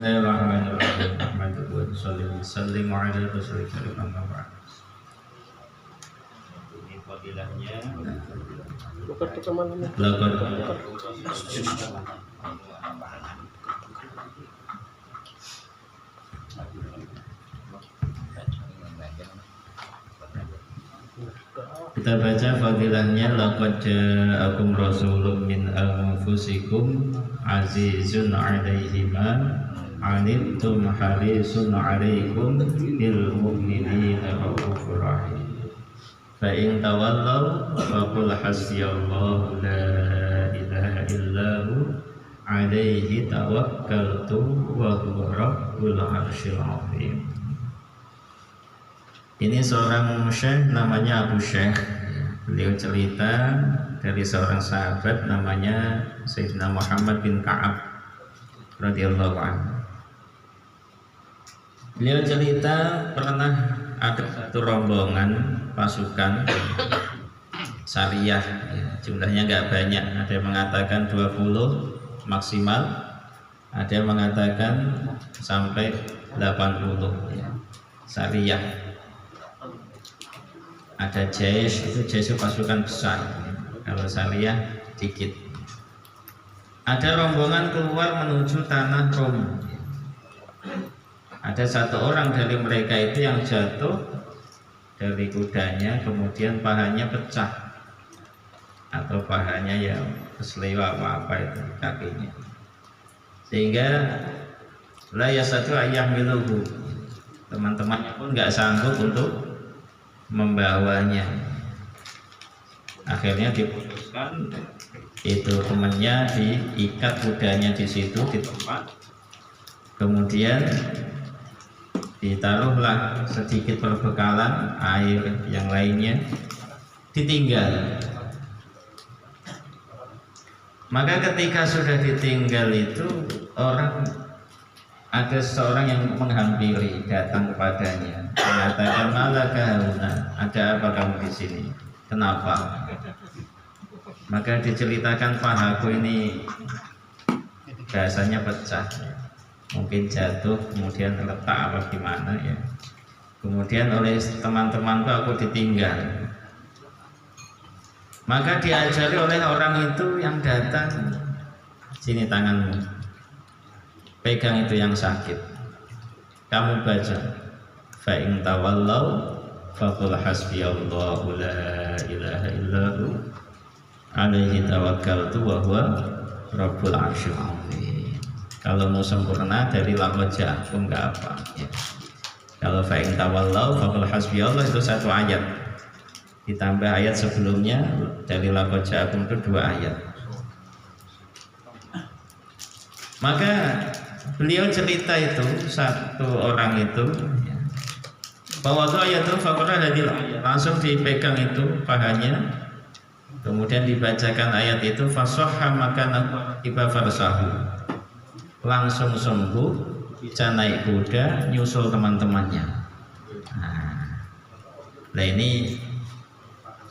Bismillahirrahmanirrahim. Ahmadu sallim ala rasulil karim amma ba'd. Ini fadilahnya kita baca fadilahnya laqad ja'akum rasulun min anfusikum azizun 'alaihi ma 'anittum harisun 'alaikum bil mu'minina raufur rahim. Fa in tawallaw faqul hasbiyallahu la ilaha illahu 'alaihi tawakkaltu wa huwa rabbul 'arsyil 'azim. Ini seorang syekh namanya Abu Syekh. Beliau cerita dari seorang sahabat namanya Sayyidina Muhammad bin Ka'ab radhiyallahu anhu. Beliau cerita pernah ada satu rombongan pasukan syariah, jumlahnya nggak banyak, ada yang mengatakan 20 maksimal, ada yang mengatakan sampai 80 syariah. Ada jais, itu pasukan besar, kalau syariah dikit. Ada rombongan keluar menuju tanah Rom. Ada satu orang dari mereka itu yang jatuh dari kudanya, kemudian pahanya pecah atau pahanya yang keselewa apa itu kakinya, sehingga la yasatu ayyahmiluhu, teman-temannya pun nggak sanggup untuk membawanya. Akhirnya diputuskan itu temannya diikat kudanya di situ di tempat, kemudian ditaruhlah sedikit perbekalan air yang lainnya, ditinggal. Maka ketika sudah ditinggal itu ada seorang yang menghampiri, datang kepadanya, mengatakan, malaka hauna, ada apa kamu di sini? Kenapa? Maka diceritakan, pahaku ini bahasanya pecah, mungkin jatuh kemudian retak apa gimana ya. Kemudian oleh teman-temanku aku ditinggal. Maka diajari oleh orang itu yang datang, sini tanganmu, pegang itu yang sakit, kamu baca fa in tawallaw faqul hasbiyallahu la ilaha illahu alaihi tawakkaltu wa huwa rabbul 'arsyil 'azim. Kalau mau sempurna dari laqad ja'akum enggak apa ya. Kalau fa in tawallaw faqul hasbiyallahu itu satu ayat, ditambah ayat sebelumnya dari laqad ja'akum itu 2 ayat. Maka beliau cerita itu, satu orang itu bahwa itu ayat itu fakodah langsung dipegang itu pahanya, kemudian dibacakan ayat itu fasohha maka tiba farsahu, langsung sembuh, bisa naik kuda nyusul teman-temannya. Nah ini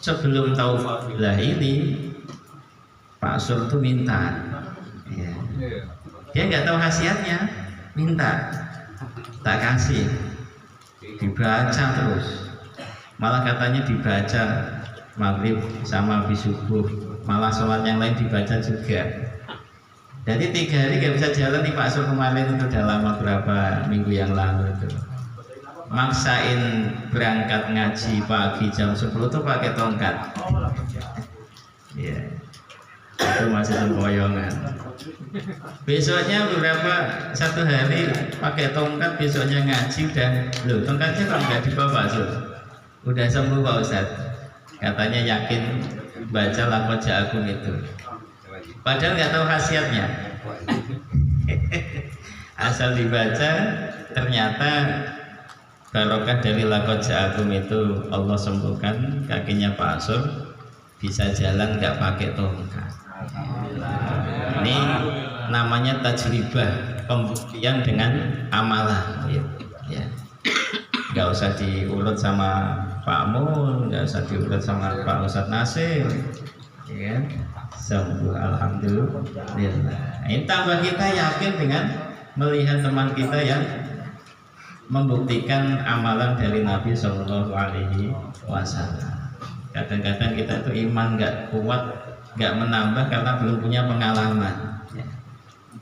sebelum tahu fadilah ini Pak Sur itu minta ya. Dia nggak tahu khasiatnya, minta, tak kasih, dibaca terus, malah katanya dibaca maghrib sama habis subuh, malah sholat yang lain dibaca juga. Jadi 3 hari nggak bisa jalan nih Pak Sur kemarin itu, udah lama, berapa minggu yang lalu itu, maksain berangkat ngaji pagi jam 10 tuh pakai tongkat, ya. Itu masih sempoyongan. Besoknya satu hari pakai tongkat, besoknya ngaji udah, loh tongkatnya kok nggak dibawa Pak Sur, udah sembuh Pak Ustadz, katanya yakin baca laqad ja'akum itu, padahal nggak tahu khasiatnya. Asal dibaca ternyata barokah dari laqad ja'akum itu Allah sembuhkan kakinya Pak Sur, bisa jalan nggak pakai tongkat. Ini namanya tajribah, pembuktian dengan amalan ya. Nggak usah diurut sama Pak Mun, nggak usah diurut sama Pak Ustadz Nasir ya kan? Sembuh alhamdulillah. Ini tambah kita yakin dengan melihat teman kita yang membuktikan amalan dari Nabi Shallallahu Alaihi Wasallam. Kadang-kadang kita itu iman nggak kuat, nggak menambah karena belum punya pengalaman.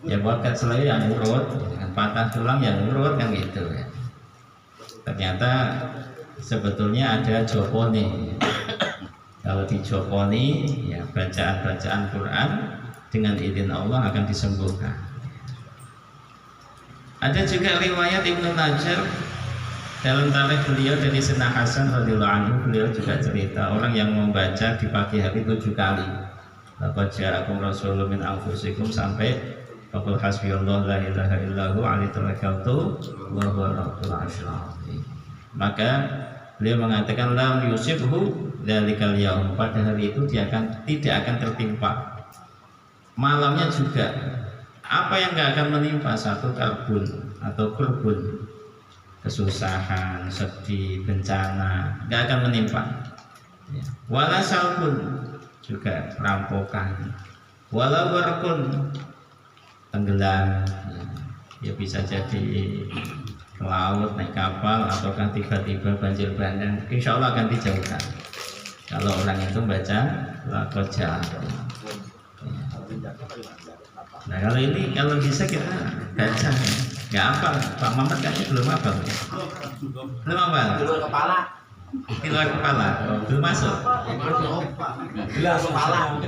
Ya bakat selalu yang urut, patah tulang yang urut kan gitu ya. Ternyata sebetulnya ada jopone. Kalau dijoponi, ya bacaan-bacaan Quran dengan izin Allah akan disembuhkan. Ada juga riwayat Ibnu Najjar dalam tarikh beliau dari Sayyidina Hasan radhiyallahu anhu, beliau juga cerita orang yang membaca di pagi hari 7 kali. Laqad ja'akum rasulun min anfusikum sampai faqul hasbiyallahu la ilaha illahu alaihi tawakkaltu wa huwa rabbul arsyil azim. Maka beliau mengatakan lam yusibhu dzalikal yaum, pada hari itu dia tidak akan tertimpa. Malamnya juga apa yang nggak akan menimpa, satu karbun atau kurbun, kesusahan, sedih, bencana nggak akan menimpa. Wala salbun, juga perampokan, wala warkun, tenggelam, ya bisa jadi ke laut naik kapal ataukah tiba-tiba banjir bandang, insya Allah akan dijauhkan kalau orang itu baca laqad ja'akum. Nah kalau bisa kita baca, nggak apa Pak Mamat kayaknya belum apa, belum apa, belum kepala, di luar kepala, belum masuk.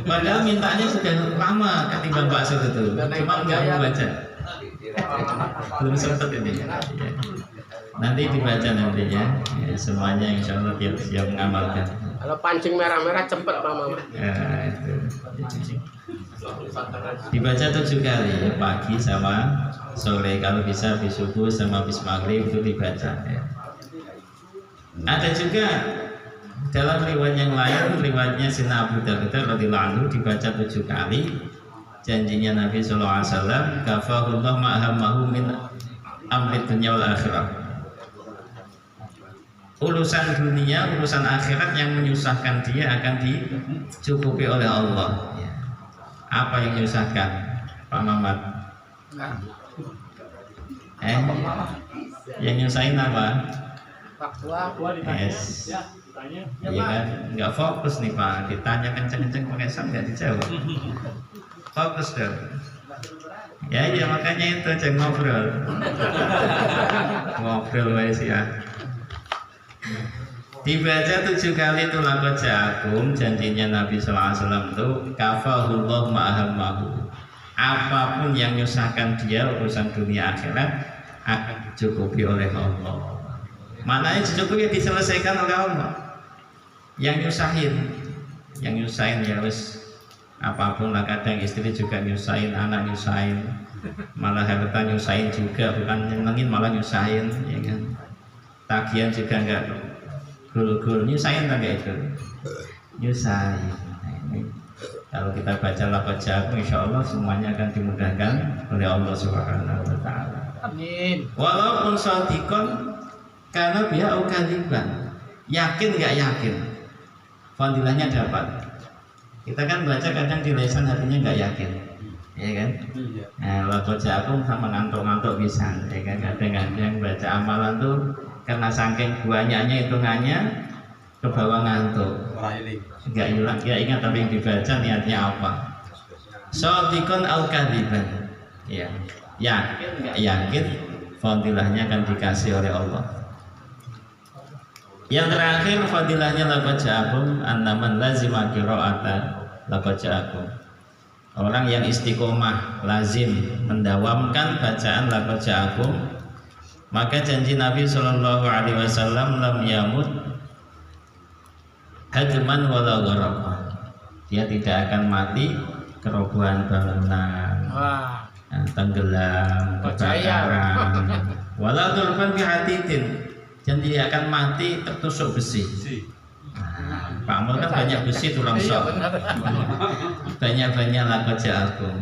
Padahal mintanya sudah lama ketimbang Pak Sur itu, cuma nggak mau baca, belum sempat ini. Ya. Nanti dibaca nantinya, ya, semuanya insya Allah biar siap mengamalkan. Kalau pancing merah-merah cepet Pak Mamat. Ya, itu. Dibaca 7 kali ya, pagi sama sore, kalau bisa habis subuh sama habis maghrib itu dibaca ya. Ada juga dalam riwayat yang lain, riwayatnya Sayyidina Abu Darda radhiyallahu anhu dibaca 7 kali. Janjinya Nabi sallallahu alaihi wasallam, kafahullah ma'hamahu min amri dunya wal akhirah. Urusan dunia, urusan akhirat yang menyusahkan dia akan dicukupi oleh Allah. Ya. Apa yang menyusahkan, Pak Mamat? Yang nyusahin apa? Yes. Iya kan, nggak fokus nih Pak. Ditanya kenceng-kenceng pakai sound nggak dijawab. Fokus dong. Ya makanya itu aja ngobrol. Ngobrol wes ya. Dibaca 7 kali itu laqad ja'akum, janjinya Nabi sallallahu alaihi wasallam itu kafahullah ma'ahamahu. Apapun yang menyusahkan dia urusan dunia akhirat akan dicukupi oleh Allah. Maknanya dicukupi, diselesaikan oleh Allah. Yang nyusahin ya wis apapun lah, kadang istri juga nyusahin, anak nyusahin, malah harta nyusahin juga, bukan nyenengin malah nyusahin, ya kan. Tagihan juga enggak gul-gul, nyusahin tak kayak itu, nyusahin. Nah, ini kalau kita baca laqad ja'akum, insya Allah semuanya akan dimudahkan oleh Allah Subhanahu Wa Taala. Amin. Walaupun shadiqon karena dia ukadzibban, yakin nggak yakin, fadilahnya dapat. Kita kan baca kadang di lisan hatinya nggak yakin, ya kan? Nah, laqad ja'akum sama ngantuk-ngantuk bisa, ya kan? Kadang-kadang baca amalan tuh karena saking banyaknya hitungannya ke bawah ngantuk, nggak ingat tapi yang dibaca niatnya apa. Shadiqon au kadziban, ya yakin nggak yakin, fadilahnya akan dikasih oleh Allah. Yang terakhir fadilahnya laqad ja'akum annaman lazima qira'ata laqad ja'akum. Orang yang istiqomah lazim mendawamkan bacaan laqad ja'akum, maka janji Nabi Shallallahu Alaihi Wasallam lam yamut hadman wala gharaqah. Dia tidak akan mati kerobohan bangunan, tenggelam, kebakaran, wala turban bihadidin, dan dia akan mati tertusuk besi. Pak Amul kan banyak besi tulang sok, banyak-banyak laqad ja'akum,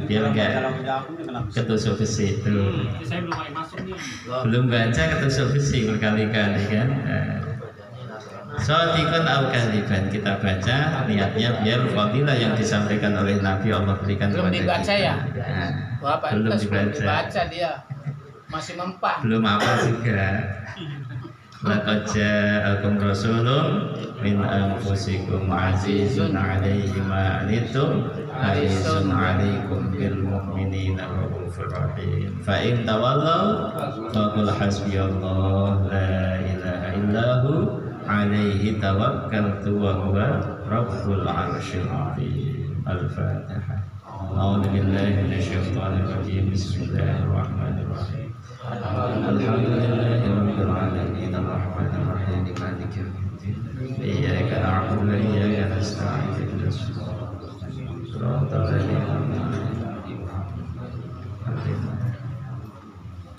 biar enggak ketusuk besi itu. Saya belum masuk nih. Belum baca ketusuk besi berkali-kali kan. Shadiqon au kadziban, kita baca niatnya biar fadilah yang disampaikan oleh Nabi Allah berikan belum kepada dibaca kita. ya? Bapak belum entes belum dibaca. dibaca dia. Masih mempan. Belum apa juga. Laqad ja'akum rasulun min anfusikum azizun 'alaihi ma 'anittum harisun 'alaikum bil mu'minina raufur rahim. Fa in tawallaw faqul hasbiyallahu la ilaha illahu 'alaihi tawakkaltu wa huwa rabbul 'arsyil 'azim. Al-Fatihah. A'udzu billahi minasyaitonir rajim. Bismillahirrahmanirrahim. Alhamdulillahi rabbil alamin arrahmanir rahim maliki yaumiddin iyyaka na'budu wa iyyaka nasta'in ihdinas siratal ladzina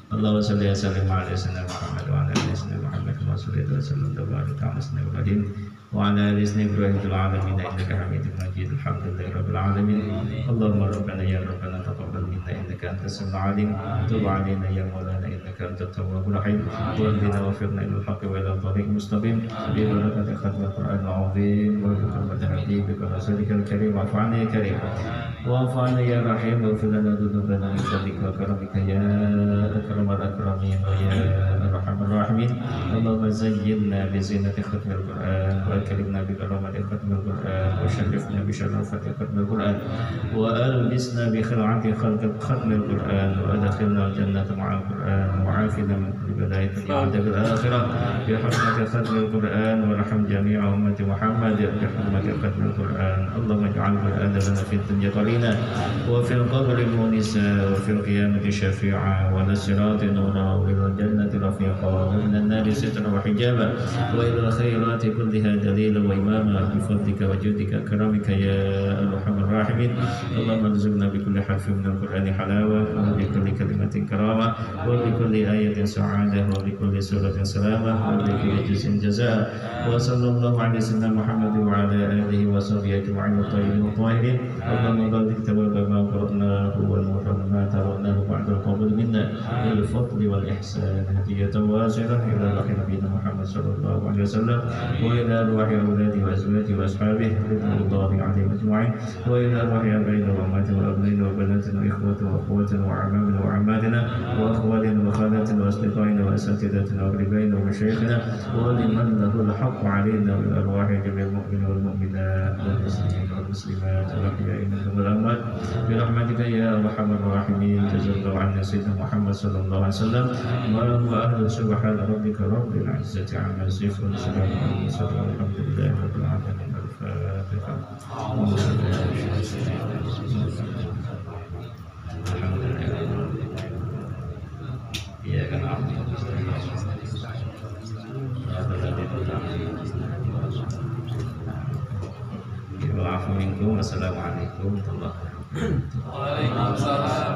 Allahumma shalli wa sallim ala sayyidina Muhammad wa ala ali sayyidina Muhammad wa sallallahu wa sallam wa barik ala sayyidina Ibrahim wa ala ali sayyidina Ibrahim fil alamin innaka Hamidum Majid. Alhamdulillahi rabbil alamin. Allahumma rabbana ya rabbana taqabbal minna innaka antas samiul alim. Tub alaina ya maulana innaka antat tawwabur rahim. Wahdina wa firna ilal haqqi wa ilal tariqil mustaqim. Bi barakati khatmil Qur'anil azim wa bi hurmati habibika rasulikal karim wa fa'na ya karim. Wa fa'na ya rahim wa fil lana dzunubana min fadlika wa karamika ya akramal akramin wa ya arhamar rahimin. Allahumma zayyinna bi zinati khatmil Qur'an wa akrimna bi karamati khatmil Qur'an wa sharifna bi syarafati khatmil Qur'an wa albisna bi khil'ati khatmil Qur'an wa adkhilna al-jannata ma'al Qur'an wa 'afina min kulli bala'in wa 'adzabil akhirah bi hurmati khatmil Qur'an wa raham jami'a ummati Muhammad bi hurmati khatmil Qur'an. Allahumma ij'al Qur'ana lana fid dunya qalina wa fil qabri munisa wa fil qiyamati syafi'a wa nasirati nura wa ila jannati rafiqa wa minan nari sitra wa hijaba wa ila khairati kulliha dalila wa imama bi fadlika wa judika karamika ya arhamar rahimin. Allahumma arzuqna bi kulli harfin min al-Qur'ani halawa wa bi kulli kalimatin karamah wa bi kulli ayatin sa'adah wa bi kulli suratin salamah wa bi kulli juz'in jazaa. Wa sallallahu ala sayyidina Muhammad wa ala alihi wa sahbihi ajma'in at-tayyibin at-tahirin. Allahumma barik tawaba ma qara'nahu wa nurana ma taranahu ba'da al-qabul minna bil fadli wal ihsan hadiyatan wasilah ila nabiyina Muhammad sallallahu alaihi wasallam wa ila arwahi awladi wa azwaji wa ashabihi ridwanullahi alaihim ajma'in wa ila arwahi abaina wa amati wa abnaina wa banatina wa ikhwatina wa akhwatina wa amamina wa ammatina wa akhwalina wa khalatina wa asdiqaina wa asatidatina wa qribaina wa masyayikhina wa liman lahu al-haqqu alaina wa ila arwahi jami'il mu'minina wal mu'minat wal muslimina wal muslimat wal ahya'i minhum wal amwat bi rahmatika ya arhamar rahimin. Jazallahu anna sayyidina Muhammad sallallahu alaihi wasallam wa huwa ahlu subhana rabbika rabbil izzati amma yasifun salamun alal mursalin walhamdulillahi rabbil alamin. Al-Fatihah. Iya kan Assalamualaikum warahmatullahi wabarakatuh. Waalaikumsalam.